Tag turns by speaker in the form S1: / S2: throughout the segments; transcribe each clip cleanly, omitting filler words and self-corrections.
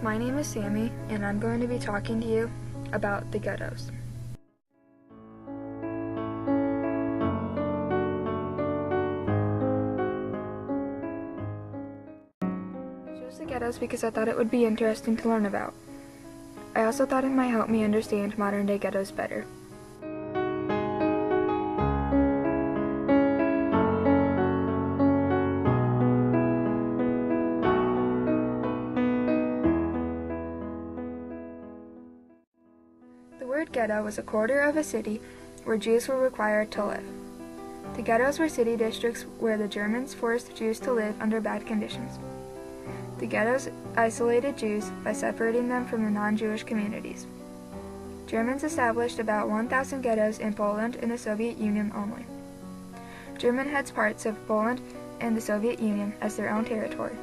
S1: My name is Sammy, and I'm going to be talking to you about the ghettos. I chose the ghettos because I thought it would be interesting to learn about. I also thought it might help me understand modern-day ghettos better. The word ghetto was a quarter of a city where Jews were required to live. The ghettos were city districts where the Germans forced Jews to live under bad conditions. The ghettos isolated Jews by separating them from the non-Jewish communities. Germans established about 1,000 ghettos in Poland and the Soviet Union only. Germany had parts of Poland and the Soviet Union as their own territory.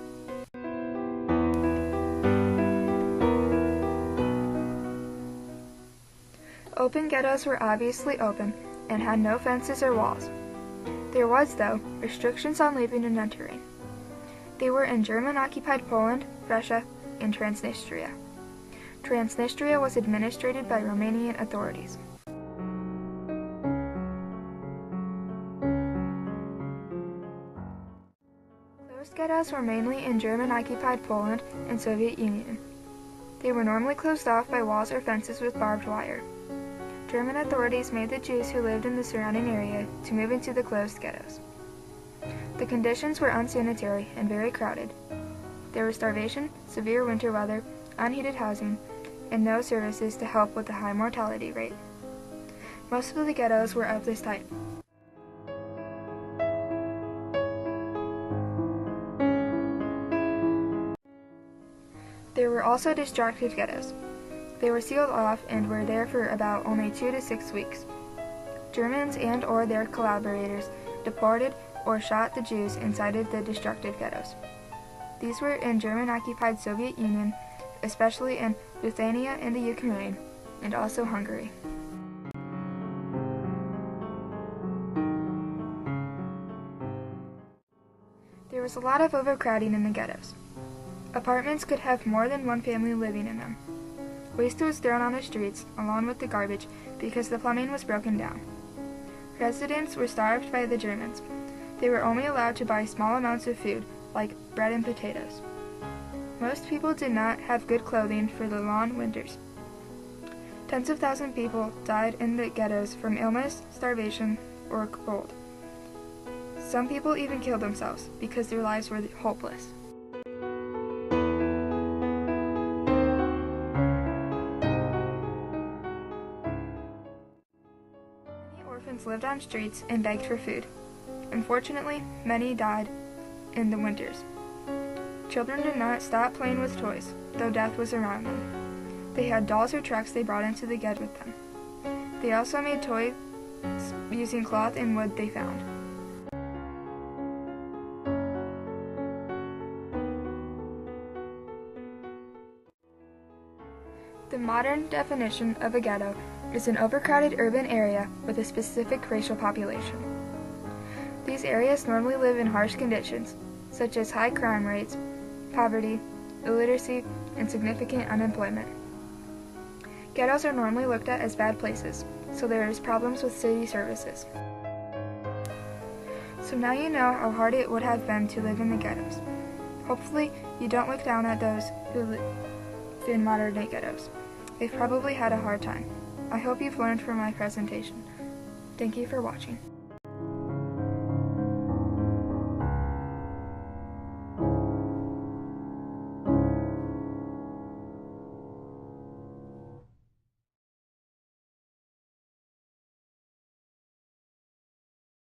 S1: Open ghettos were obviously open and had no fences or walls. There was, though, restrictions on leaving and entering. They were in German-occupied Poland, Russia, and Transnistria. Transnistria was administered by Romanian authorities. Closed ghettos were mainly in German-occupied Poland and Soviet Union. They were normally closed off by walls or fences with barbed wire. German authorities made the Jews who lived in the surrounding area to move into the closed ghettos. The conditions were unsanitary and very crowded. There was starvation, severe winter weather, unheated housing, and no services to help with the high mortality rate. Most of the ghettos were of this type. There were also destructive ghettos. They were sealed off and were there for about only 2 to 6 weeks. Germans and or their collaborators deported or shot the Jews inside of the destructive ghettos. These were in German-occupied Soviet Union, especially in Lithuania and the Ukraine, and also Hungary. There was a lot of overcrowding in the ghettos. Apartments could have more than one family living in them. Waste was thrown on the streets, along with the garbage, because the plumbing was broken down. Residents were starved by the Germans. They were only allowed to buy small amounts of food, like bread and potatoes. Most people did not have good clothing for the long winters. Tens of thousands of people died in the ghettos from illness, starvation, or cold. Some people even killed themselves because their lives were hopeless. Orphans lived on streets and begged for food. Unfortunately, many died in the winters. Children did not stop playing with toys, though death was around them. They had dolls or trucks they brought into the ghetto with them. They also made toys using cloth and wood they found. The modern definition of a ghetto is an overcrowded urban area with a specific racial population. These areas normally live in harsh conditions, such as high crime rates, poverty, illiteracy, and significant unemployment. Ghettos are normally looked at as bad places, so there is problems with city services. So now you know how hard it would have been to live in the ghettos. Hopefully, you don't look down at those who live in modern-day ghettos. They've probably had a hard time. I hope you've learned from my presentation. Thank you for watching.